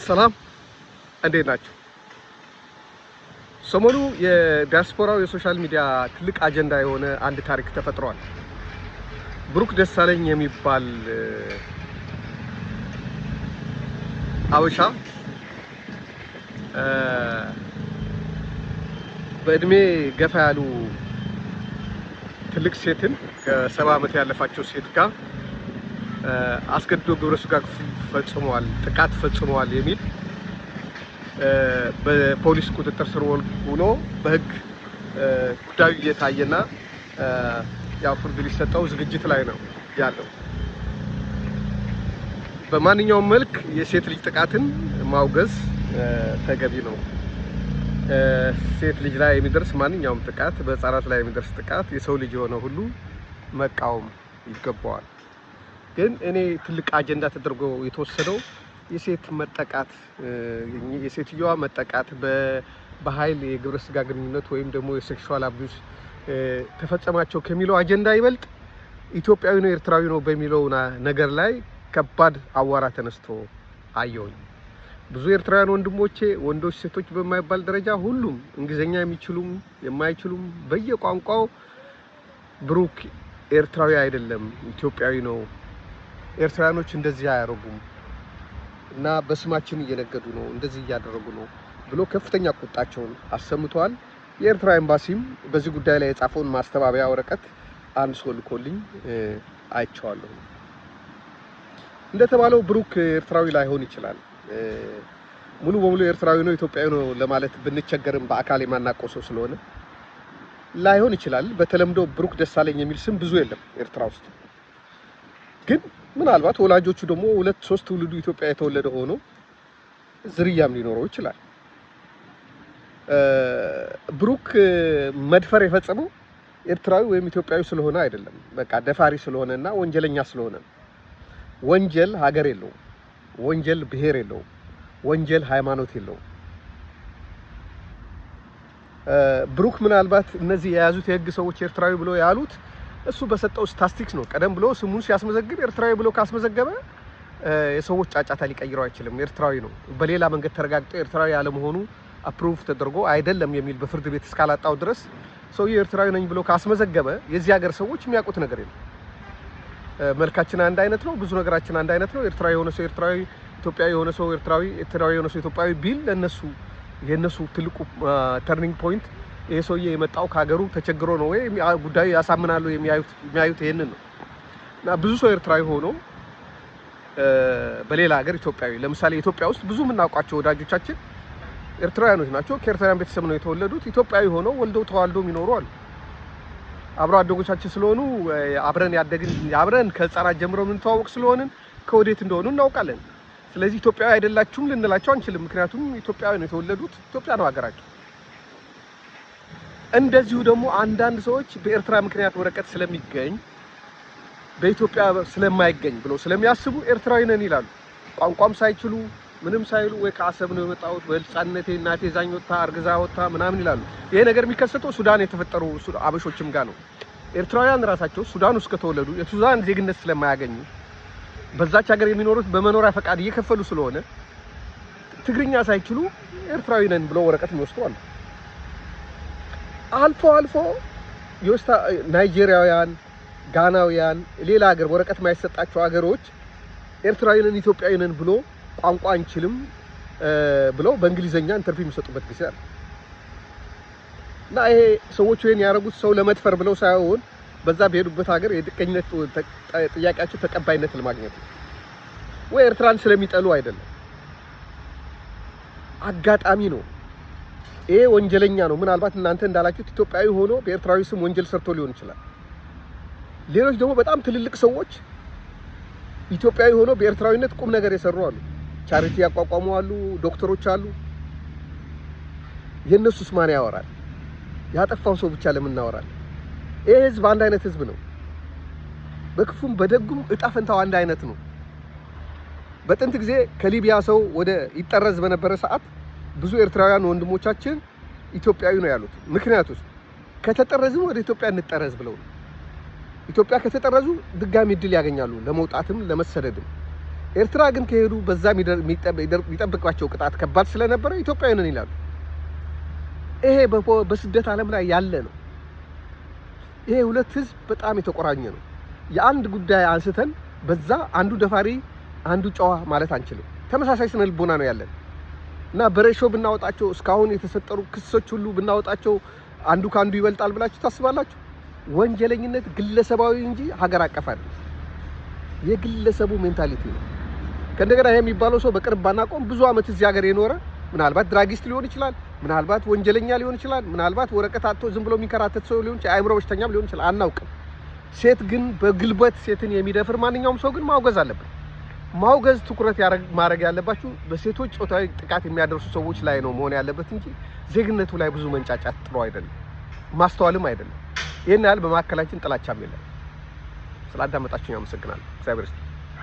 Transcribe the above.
ሰላም እንዴት ናችሁ? ሰሞኑ የዲያስፖራው የሶሻል ሚዲያ ትልቅ አጀንዳ የሆነ አንድ ታሪክ ተፈጥሯል። ብሩክ ደሳለኝ የሚባል አበሻ በእድሜ ገፋ ያሉ ትልቅ ሴትን ከ70 ዓመት ያለፋቸው ሴት ጋር አስገድዶ ግብረ ሥጋ ፈጽሟል፣ ጥቃት ፈጽሟል የሚል በፖሊስ ቁጥጥር ስር ውሎ በህግ ጉዳዩ እየታየና ያው ፍርድ ሊሰጠው ዝግጅት ላይ ነው ያለው። በማንኛውም መልክ የሴት ልጅ ጥቃትን ማውገዝ ተገቢ ነው። ሴት ልጅ ላይ የሚደርስ ማንኛውም ጥቃት፣ በህፃናት ላይ የሚደርስ ጥቃት የሰው ልጅ የሆነ ሁሉ መቃወም ይገባዋል። ግን እኔ ትልቅ አጀንዳ ተደርጎ የተወሰደው የሴት መጠቃት፣ የሴትዮዋ መጠቃት በኃይል የግብረ ሥጋ ግንኙነት ወይም ደግሞ የሴክሹዋል አቢዩስ ተፈጸማቸው ከሚለው አጀንዳ ይበልጥ ኢትዮጵያዊ ነው ኤርትራዊ ነው በሚለው ነገር ላይ ከባድ አዋራ ተነስቶ አየሁኝ። ብዙ ኤርትራውያን ወንድሞቼ፣ ወንዶች ሴቶች በማይባል ደረጃ ሁሉም እንግሊዝኛ የሚችሉም የማይችሉም በየቋንቋው ብሩክ ኤርትራዊ አይደለም ኢትዮጵያዊ ነው፣ ኤርትራውያኖች እንደዚህ አያረጉም እና በስማችን እየነገዱ ነው፣ እንደዚህ እያደረጉ ነው ብሎ ከፍተኛ ቁጣቸውን አሰምተዋል። የኤርትራ ኤምባሲም በዚህ ጉዳይ ላይ የጻፈውን ማስተባበያ ወረቀት አንድ ሰው ልኮልኝ አይቼዋለሁ። እንደተባለው ብሩክ ኤርትራዊ ላይሆን ይችላል። ሙሉ በሙሉ ኤርትራዊ ነው ኢትዮጵያዊ ነው ለማለት ብንቸገርም በአካል የማናውቀው ሰው ስለሆነ ላይሆን ይችላል። በተለምዶ ብሩክ ደሳለኝ የሚል ስም ብዙ የለም ኤርትራ ውስጥ። ግን ምናልባት ወላጆቹ ደግሞ 2-3 ትውልዱ ኢትዮጵያ የተወለደ ሆኖ ዝርያም ሊኖረው ይችላል። ብሩክ መድፈር የፈጸመው ኤርትራዊ ወይም ኢትዮጵያዊ ስለሆነ አይደለም። በቃ ደፋሪ ስለሆነና ወንጀለኛ ስለሆነ። ወንጀል ሀገር የለውም፣ ወንጀል ብሔር የለውም፣ ወንጀል ሃይማኖት የለውም። ብሩክ ምናልባት እነዚህ የያዙት የህግ ሰዎች ኤርትራዊ ብሎ ያሉት እሱ በሰጠው ስታቲስቲክስ ነው። ቀደም ብሎ ስሙን ሲያስመዘግብ ኤርትራዊ ብሎ ካስመዘገበ የሰዎች ጫጫታ ሊቀይረው አይችልም። ኤርትራዊ ነው። በሌላ መንገድ ተረጋግጦ ኤርትራዊ ያለመሆኑ አፕሩቭ ተደርጎ አይደለም የሚል በፍርድ ቤት እስካላጣው ድረስ ሰውዬው ኤርትራዊ ነኝ ብሎ ካስመዘገበ የዚህ ሀገር ሰዎች የሚያውቁት ነገር የለም። መልካችን አንድ አይነት ነው፣ ብዙ ነገራችን አንድ አይነት ነው። ኤርትራዊ የሆነ ሰው ኤርትራዊ፣ ኢትዮጵያዊ የሆነ ሰው ኤርትራዊ፣ ኤርትራዊ የሆነ ሰው ኢትዮጵያዊ ቢል ለነሱ የነሱ ትልቁ ተርኒንግ ፖይንት ይሄ ሰውዬ የመጣው ከሀገሩ ተቸግሮ ነው ወይ ጉዳዩ ያሳምናሉ የሚያዩት ይሄንን ነው። እና ብዙ ሰው ኤርትራዊ ሆኖ በሌላ ሀገር ኢትዮጵያዊ፣ ለምሳሌ ኢትዮጵያ ውስጥ ብዙ የምናውቃቸው ወዳጆቻችን ኤርትራውያኖች ናቸው። ከኤርትራውያን ቤተሰብ ነው የተወለዱት። ኢትዮጵያዊ ሆነው ወልደው ተዋልደው የሚኖሩ አሉ። አብሮ አደጎቻችን ስለሆኑ አብረን ያደግን አብረን ከህፃናት ጀምሮ የምንተዋወቅ ስለሆንን ከወዴት እንደሆኑ እናውቃለን። ስለዚህ ኢትዮጵያዊ አይደላችሁም ልንላቸው አንችልም። ምክንያቱም ኢትዮጵያዊ ነው የተወለዱት፣ ኢትዮጵያ ነው ሀገራቸው። እንደዚሁ ደግሞ አንዳንድ ሰዎች በኤርትራ ምክንያት ወረቀት ስለሚገኝ በኢትዮጵያ ስለማይገኝ ብለው ስለሚያስቡ ኤርትራዊ ነን ይላሉ። ቋንቋም ሳይችሉ ምንም ሳይሉ ወይ ከአሰብ ነው የመጣሁት በህፃንነቴ እናቴ ዛኝ ወጣ አርግዛ ወጣ ምናምን ይላሉ። ይሄ ነገር የሚከሰተው ሱዳን የተፈጠሩ አበሾችም ጋር ነው። ኤርትራውያን ራሳቸው ሱዳን ውስጥ ከተወለዱ የሱዳን ዜግነት ስለማያገኙ በዛች ሀገር የሚኖሩት በመኖሪያ ፈቃድ እየከፈሉ ስለሆነ ትግርኛ ሳይችሉ ኤርትራዊ ነን ብለው ወረቀት የሚወስዱ አሉ። አልፎ አልፎ ናይጄሪያውያን፣ ጋናውያን፣ ሌላ ሀገር ወረቀት የማይሰጣቸው ሀገሮች ኤርትራዊ ነን ኢትዮጵያዊ ነን ብሎ ቋንቋ አንችልም ብለው በእንግሊዘኛ ኢንተርቪው የሚሰጡበት ጊዜ አለ። እና ይሄ ሰዎች ወይን ያደረጉት ሰው ለመድፈር ብለው ሳይሆን በዛ በሄዱበት ሀገር የጥገኝነት ጥያቄያቸው ተቀባይነት ለማግኘት ወይ ኤርትራን ስለሚጠሉ አይደለም፣ አጋጣሚ ነው። ይሄ ወንጀለኛ ነው። ምናልባት እናንተ እንዳላችሁት ኢትዮጵያዊ ሆኖ በኤርትራዊ ስም ወንጀል ሰርቶ ሊሆን ይችላል። ሌሎች ደግሞ በጣም ትልልቅ ሰዎች ኢትዮጵያዊ ሆኖ በኤርትራዊነት ቁም ነገር የሰሩ አሉ። ቻሪቲ ያቋቋሙ አሉ፣ ዶክተሮች አሉ። የነሱስ ማን ያወራል? ያጠፋው ሰው ብቻ ለምን እናወራለን? ይሄ ህዝብ አንድ አይነት ህዝብ ነው። በክፉም በደጉም እጣ ፈንታው አንድ አይነት ነው። በጥንት ጊዜ ከሊቢያ ሰው ወደ ይጠረዝ በነበረ ሰዓት ብዙ ኤርትራውያን ወንድሞቻችን ኢትዮጵያዊ ነው ያሉት። ምክንያቱም ከተጠረዝም ወደ ኢትዮጵያ እንጠረዝ ብለው ኢትዮጵያ ከተጠረዙ ድጋሚ እድል ያገኛሉ ለመውጣትም ለመሰደድም። ኤርትራ ግን ከሄዱ በዛ የሚጠብቃቸው ቅጣት ከባድ ስለነበረ ኢትዮጵያዊ ነን ይላሉ። ይሄ በስደት ዓለም ላይ ያለ ነው። ይሄ ሁለት ህዝብ በጣም የተቆራኘ ነው። የአንድ ጉዳይ አንስተን በዛ አንዱ ደፋሪ አንዱ ጨዋ ማለት አንችልም። ተመሳሳይ ስነ ልቦና ነው ያለን እና በሬሾ ብናወጣቸው እስካሁን የተሰጠሩ ክሶች ሁሉ ብናወጣቸው አንዱ ካንዱ ይበልጣል ብላችሁ ታስባላችሁ? ወንጀለኝነት ግለሰባዊ እንጂ ሀገር አቀፍ አይደለም። የግለሰቡ ሜንታሊቲ ነው። ከእንደገና ይሄ የሚባለው ሰው በቅርብ ባናቆም ብዙ አመት እዚህ ሀገር የኖረ ምናልባት ድራጊስት ሊሆን ይችላል፣ ምናልባት ወንጀለኛ ሊሆን ይችላል፣ ምናልባት ወረቀት አጥቶ ዝም ብሎ የሚከራተት ሰው ሊሆን ይችላል፣ አእምሮ በሽተኛም ሊሆን ይችላል፣ አናውቅም። ሴት ግን በግልበት ሴትን የሚደፍር ማንኛውም ሰው ግን ማውገዝ አለበት። ማውገዝ ትኩረት ማድረግ ያለባችሁ በሴቶች ጾታዊ ጥቃት የሚያደርሱ ሰዎች ላይ ነው መሆን ያለበት እንጂ ዜግነቱ ላይ ብዙ መንጫጫት ጥሩ አይደለም፣ ማስተዋልም አይደለም። ይሄን ያህል በማከላችን ጥላቻም የለም። ስላዳመጣችሁኝ አመሰግናለሁ። እግዚአብሔር ይስጥ።